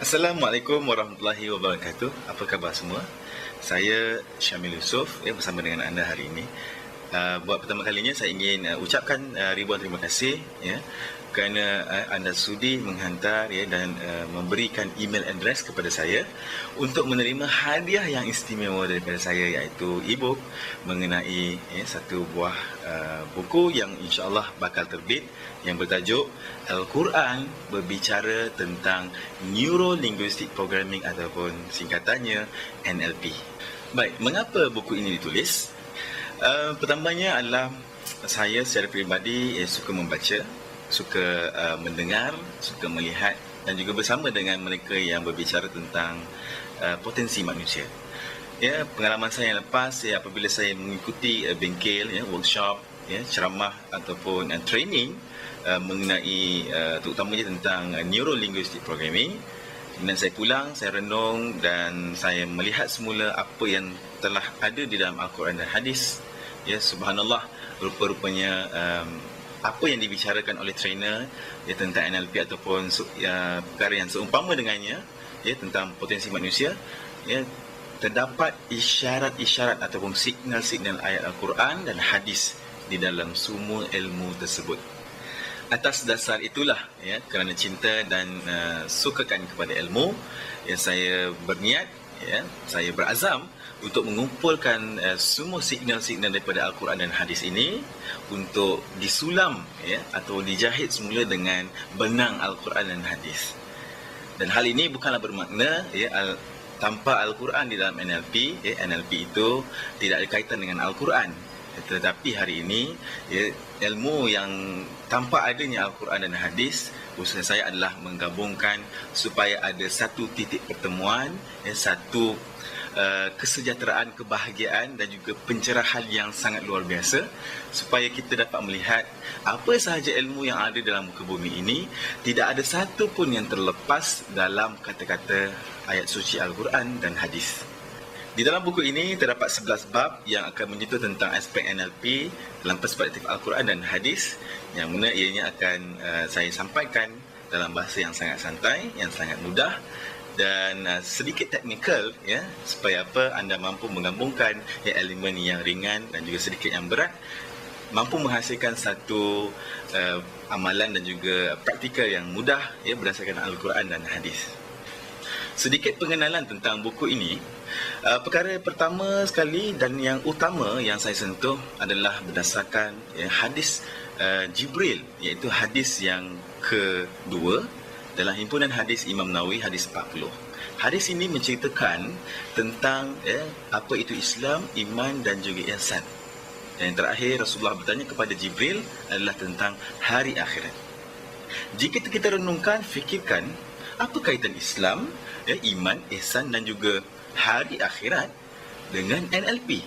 Assalamualaikum warahmatullahi wabarakatuh. Apa khabar semua? Saya Syamil Yusof bersama dengan anda hari ini. Buat pertama kalinya saya ingin ucapkan ribuan terima kasih kerana anda sudi menghantar dan memberikan email address kepada saya untuk menerima hadiah yang istimewa daripada saya, iaitu e-book mengenai satu buah buku yang insya-Allah bakal terbit yang bertajuk Al-Quran berbicara tentang Neuro Linguistic Programming ataupun singkatannya NLP. Baik, mengapa buku ini ditulis? Pertamanya adalah saya secara peribadi suka membaca, suka mendengar, suka melihat dan juga bersama dengan mereka yang berbicara tentang potensi manusia. Pengalaman saya yang lepas apabila saya mengikuti bengkel, workshop, ceramah ataupun training mengenai terutamanya tentang Neuro Linguistic Programming. Kemudian saya pulang, saya renung dan saya melihat semula apa yang telah ada di dalam Al-Quran dan Hadis. Subhanallah, rupa-rupanya apa yang dibicarakan oleh trainer tentang NLP ataupun perkara yang seumpama dengannya tentang potensi manusia, terdapat isyarat-isyarat ataupun signal-signal ayat Al-Quran dan Hadis di dalam semua ilmu tersebut. Atas dasar itulah kerana cinta dan sukakan kepada ilmu, saya berniat, saya berazam untuk mengumpulkan semua signal-signal daripada Al-Quran dan Hadis ini untuk disulam atau dijahit semula dengan benang Al-Quran dan Hadis. Dan hal ini bukanlah bermakna tanpa Al-Quran di dalam NLP, NLP itu tidak ada kaitan dengan Al-Quran. Tetapi hari ini ilmu yang tanpa adanya Al-Quran dan Hadis, usaha saya adalah menggabungkan supaya ada satu titik pertemuan, satu kesejahteraan, kebahagiaan dan juga pencerahan yang sangat luar biasa, supaya kita dapat melihat apa sahaja ilmu yang ada dalam muka bumi ini, tidak ada satu pun yang terlepas dalam kata-kata ayat suci Al-Quran dan Hadis. Di dalam buku ini terdapat 11 bab yang akan menyentuh tentang aspek NLP dalam perspektif Al-Quran dan Hadis, yang mana ianya akan saya sampaikan dalam bahasa yang sangat santai, yang sangat mudah dan sedikit teknikal, supaya anda mampu menggabungkan elemen yang ringan dan juga sedikit yang berat, mampu menghasilkan satu amalan dan juga praktikal yang mudah berdasarkan Al-Quran dan Hadis. Sedikit pengenalan tentang buku ini. Perkara pertama sekali dan yang utama yang saya sentuh adalah berdasarkan hadis Jibril, iaitu hadis yang kedua dalam himpunan hadis Imam Nawawi, hadis 40. Hadis ini menceritakan tentang apa itu Islam, iman dan juga ihsan. Dan yang terakhir Rasulullah bertanya kepada Jibril adalah tentang hari akhirat. Jika kita renungkan, fikirkan apa kaitan Islam, iman, ihsan dan juga hari akhirat dengan NLP.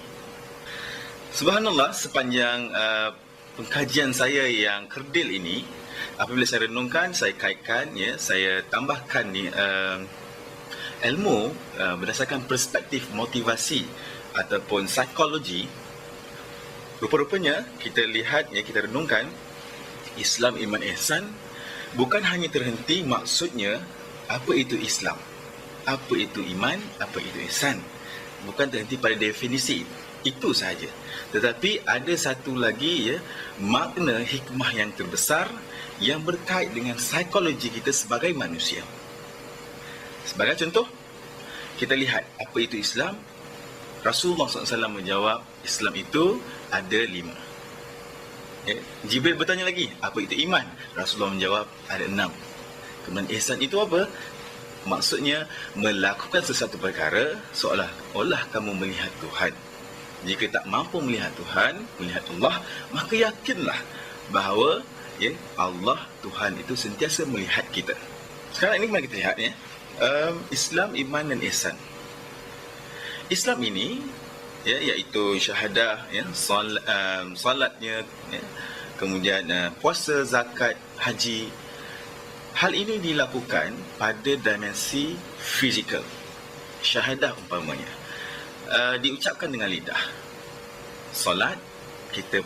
Subhanallah, sepanjang pengkajian saya yang kerdil ini, apabila saya renungkan, saya kaitkan, saya tambahkan ilmu berdasarkan perspektif motivasi ataupun psikologi, rupa-rupanya kita lihat, kita renungkan, Islam, iman, ihsan bukan hanya terhenti maksudnya apa itu Islam, apa itu iman, apa itu ihsan. Bukan terhenti pada definisi itu sahaja, tetapi ada satu lagi makna hikmah yang terbesar yang berkait dengan psikologi kita sebagai manusia. Sebagai contoh, kita lihat apa itu Islam. Rasulullah SAW menjawab, Islam itu ada 5. Jibril bertanya lagi, apa itu iman? Rasulullah menjawab, ada 6. Kemudian ihsan itu apa? Maksudnya melakukan sesuatu perkara seolah-olah kamu melihat Tuhan. Jika tak mampu melihat Tuhan, melihat Allah, maka yakinlah bahawa Allah, Tuhan itu sentiasa melihat kita. Sekarang ini mari kita lihat Islam, iman dan ihsan. Islam ini iaitu syahadah, salatnya, kemudian puasa, zakat, haji. Hal ini dilakukan pada dimensi fizikal. Syahadah umpamanya diucapkan dengan lidah. Solat kita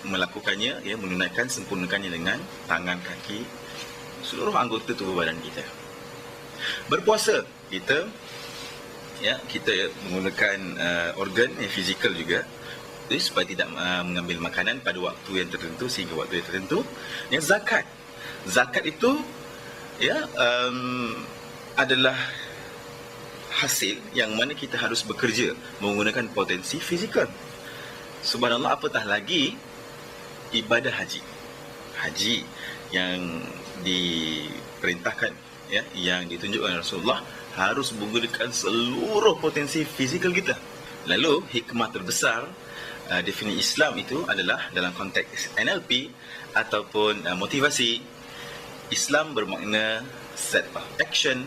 melakukannya, menunaikan, sempurnakannya dengan tangan, kaki, seluruh anggota tubuh badan kita. Berpuasa, kita menggunakan organ yang fizikal juga, supaya tidak mengambil makanan pada waktu yang tertentu sehingga waktu yang tertentu. Yang zakat itu adalah hasil yang mana kita harus bekerja menggunakan potensi fizikal. Subhanallah, apatah lagi ibadah haji yang diperintahkan, yang ditunjukkan oleh Rasulullah, harus menggunakan seluruh potensi fizikal kita. Lalu hikmah terbesar definisi Islam itu adalah dalam konteks NLP ataupun motivasi. Islam bermakna set of action,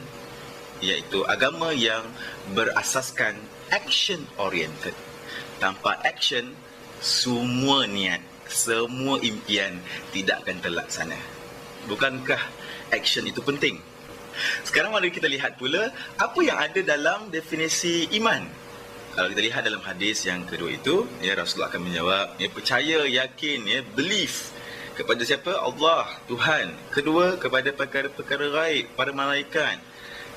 iaitu agama yang berasaskan action oriented. Tanpa action, semua niat, semua impian tidak akan terlaksana. Bukankah action itu penting? Sekarang mari kita lihat pula apa yang ada dalam definisi iman. Kalau kita lihat dalam hadis yang kedua itu, Rasulullah akan menjawab, percaya, yakin, belief kepada siapa? Allah, Tuhan. Kedua, kepada perkara-perkara gaib, para malaikat.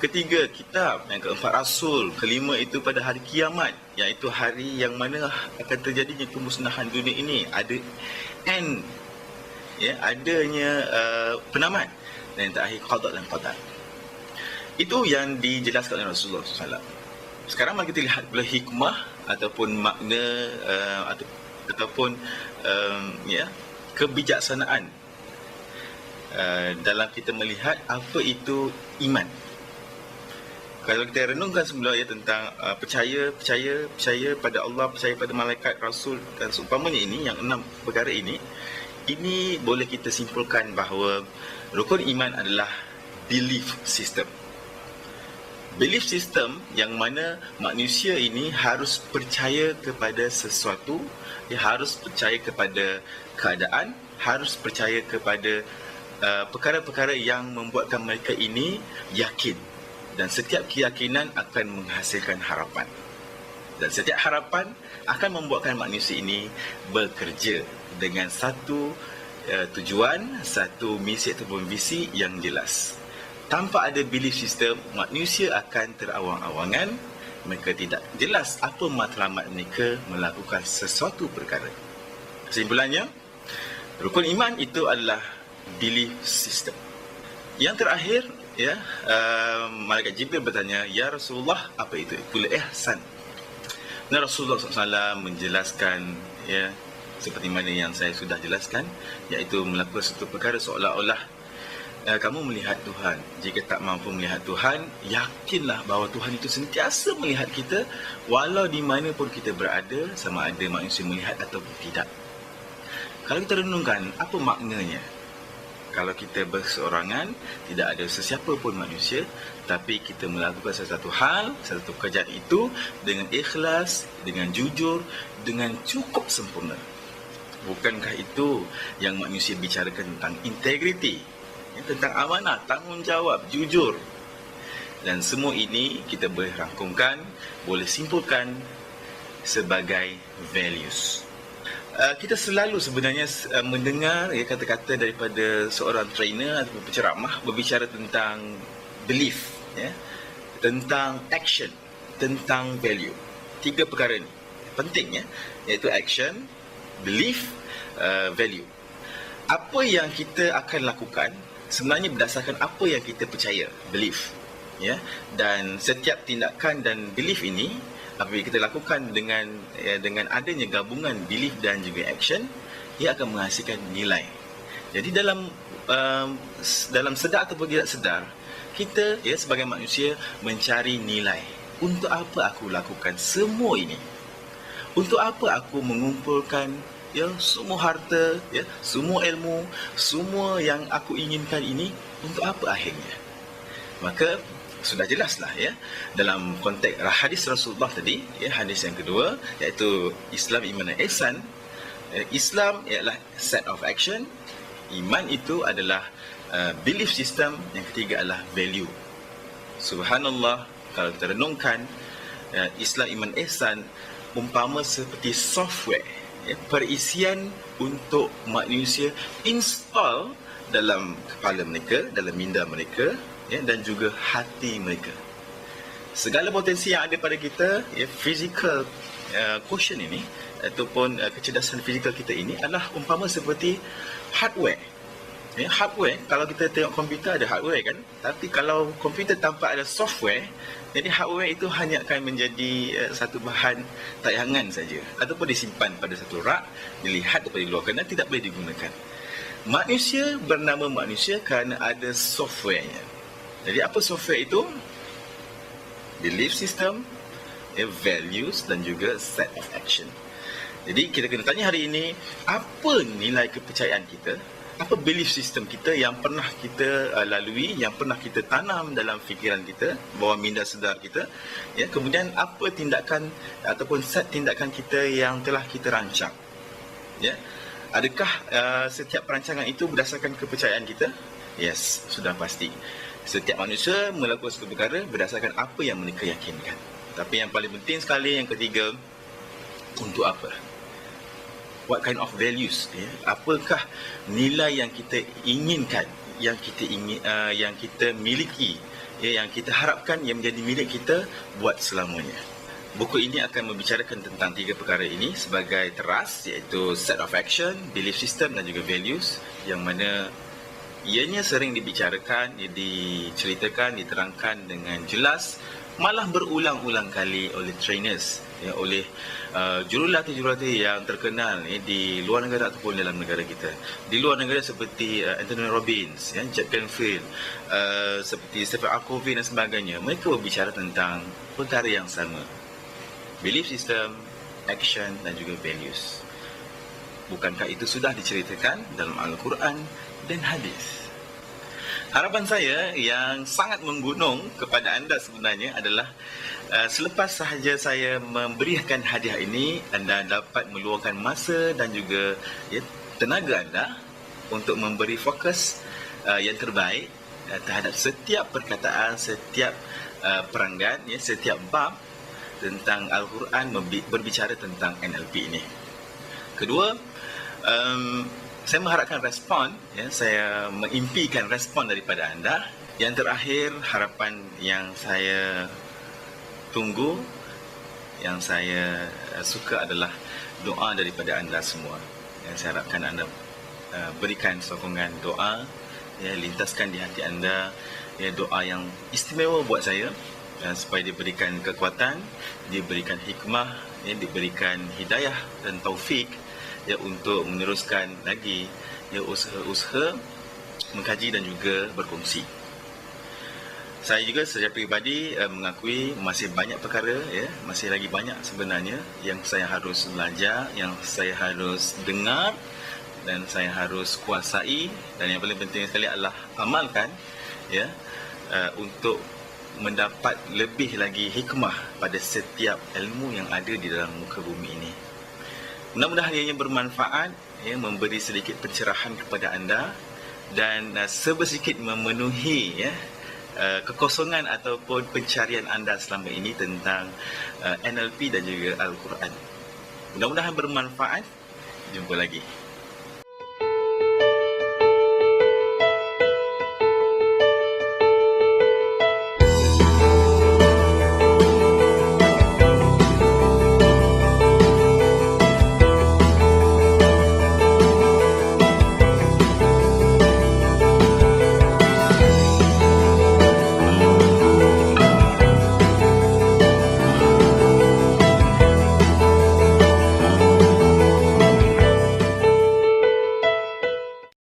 Ketiga, kitab. Yang keempat, Rasul. Kelima itu pada hari kiamat, iaitu hari yang mana akan terjadinya kemusnahan dunia ini. Ada end, adanya penamat. Dan yang terakhir, qada dan qadar. Itu yang dijelaskan oleh Rasulullah SAW. Sekarang mari kita lihat pula hikmah ataupun makna ataupun kebijaksanaan dalam kita melihat apa itu iman. Kalau kita renungkan semula tentang percaya pada Allah, percaya pada malaikat, Rasul dan seumpamanya ini, yang 6 perkara ini boleh kita simpulkan bahawa rukun iman adalah belief system. Belief system yang mana manusia ini harus percaya kepada sesuatu, dia harus percaya kepada keadaan, harus percaya kepada perkara-perkara yang membuatkan mereka ini yakin. Dan setiap keyakinan akan menghasilkan harapan. Dan setiap harapan akan membuatkan manusia ini bekerja dengan satu tujuan, satu misi ataupun visi yang jelas. Tanpa ada belief system, manusia akan terawang-awangan. Mereka tidak jelas apa matlamat mereka melakukan sesuatu perkara. Kesimpulannya, rukun iman itu adalah belief system. Yang terakhir, Malaikat Jibril bertanya, "Ya Rasulullah, apa itu pula ihsan?" Dan Rasulullah SAW menjelaskan, seperti mana yang saya sudah jelaskan, iaitu melakukan satu perkara seolah-olah kamu melihat Tuhan. Jika tak mampu melihat Tuhan, yakinlah bahawa Tuhan itu sentiasa melihat kita, walau di mana pun kita berada, sama ada manusia melihat ataupun tidak. Kalau kita renungkan, apa maknanya? Kalau kita berseorangan, tidak ada sesiapa pun manusia, tapi kita melakukan sesuatu hal, satu pekerjaan itu dengan ikhlas, dengan jujur, dengan cukup sempurna. Bukankah itu yang manusia bicarakan tentang integriti, tentang amanah, tanggungjawab, jujur? Dan semua ini kita boleh rangkumkan, boleh simpulkan sebagai values. Kita selalu sebenarnya mendengar kata-kata daripada seorang trainer atau penceramah berbicara tentang belief, tentang action, tentang value. 3 perkara ini penting, iaitu action, belief, value. Apa yang kita akan lakukan sebenarnya berdasarkan apa yang kita percaya, belief, dan setiap tindakan dan belief ini apabila kita lakukan dengan adanya gabungan belief dan juga action, ia akan menghasilkan nilai. Jadi dalam sedar ataupun tidak sedar, kita sebagai manusia mencari nilai. Untuk apa aku lakukan semua ini? Untuk apa aku mengumpulkan semua harta, semua ilmu, semua yang aku inginkan ini? Untuk apa akhirnya? Maka sudah jelaslah dalam konteks hadis Rasulullah tadi, hadis yang kedua, iaitu Islam, iman dan ihsan. Islam ialah set of action, iman itu adalah belief system, yang ketiga adalah value. Subhanallah, kalau kita renungkan, Islam, iman, ihsan umpama seperti software, perisian untuk manusia install dalam kepala mereka, dalam minda mereka, ya, dan juga hati mereka. Segala potensi yang ada pada kita, ya, physical quotient ini ataupun kecerdasan fizikal kita ini adalah umpama seperti hardware. Ya, hardware, kalau kita tengok komputer ada hardware kan, tapi kalau komputer tanpa ada software, jadi hardware itu hanya akan menjadi satu bahan tayangan saja ataupun disimpan pada satu rak, dilihat daripada luar kerana tidak boleh digunakan. Manusia bernama manusia kerana ada softwarenya. Jadi apa software itu? Belief system, values dan juga set of action. Jadi kita kena tanya hari ini, apa nilai kepercayaan kita? Apa belief system kita yang pernah kita lalui, yang pernah kita tanam dalam fikiran kita, bawah minda sedar kita, ya, kemudian apa tindakan ataupun set tindakan kita yang telah kita rancang, ya. Adakah setiap perancangan itu berdasarkan kepercayaan kita? Yes, sudah pasti. Setiap manusia melakukan suatu perkara berdasarkan apa yang mereka yakinkan. Tapi yang paling penting sekali, yang ketiga, untuk apa? What kind of values? Ya? Apakah nilai yang kita inginkan, yang kita miliki, ya, yang kita harapkan yang menjadi milik kita buat selamanya? Buku ini akan membicarakan tentang 3 perkara ini sebagai teras, iaitu set of action, belief system dan juga values, yang mana ianya sering dibicarakan, diceritakan, diterangkan dengan jelas, malah berulang-ulang kali oleh trainers, ya, oleh jurulatih-jurulatih yang terkenal, ya, di luar negara ataupun dalam negara kita. Di luar negara seperti Anthony Robbins, ya, Jack Canfield, seperti Stephen R. Covey dan sebagainya. Mereka berbicara tentang perkara yang sama. Belief system, action dan juga values. Bukankah itu sudah diceritakan dalam Al-Quran dan hadis? Harapan saya yang sangat menggunung kepada anda sebenarnya adalah selepas sahaja saya memberikan hadiah ini, anda dapat meluangkan masa dan juga, ya, tenaga anda untuk memberi fokus yang terbaik terhadap setiap perkataan, setiap peranggan, ya, setiap bab tentang Al-Quran berbicara tentang NLP ini. Kedua, saya mengharapkan respon, ya, saya mengimpikan respon daripada anda. Yang terakhir, harapan yang saya tunggu, yang saya suka adalah doa daripada anda semua. Yang saya harapkan anda berikan sokongan doa, ya, lintaskan di hati anda, ya, doa yang istimewa buat saya, supaya diberikan kekuatan, diberikan hikmah, ya, diberikan hidayah dan taufik, ya, untuk meneruskan lagi, ya, usaha-usaha mengkaji dan juga berkongsi. Saya juga secara peribadi mengakui masih banyak perkara, ya, masih lagi banyak sebenarnya yang saya harus belajar, yang saya harus dengar dan saya harus kuasai, dan yang paling penting sekali adalah amalkan, ya, untuk mendapat lebih lagi hikmah pada setiap ilmu yang ada di dalam muka bumi ini. Mudah-mudahan ianya bermanfaat, ya, memberi sedikit pencerahan kepada anda dan sebersikit memenuhi, ya, kekosongan ataupun pencarian anda selama ini tentang NLP dan juga Al-Quran. Mudah-mudahan bermanfaat. Jumpa lagi.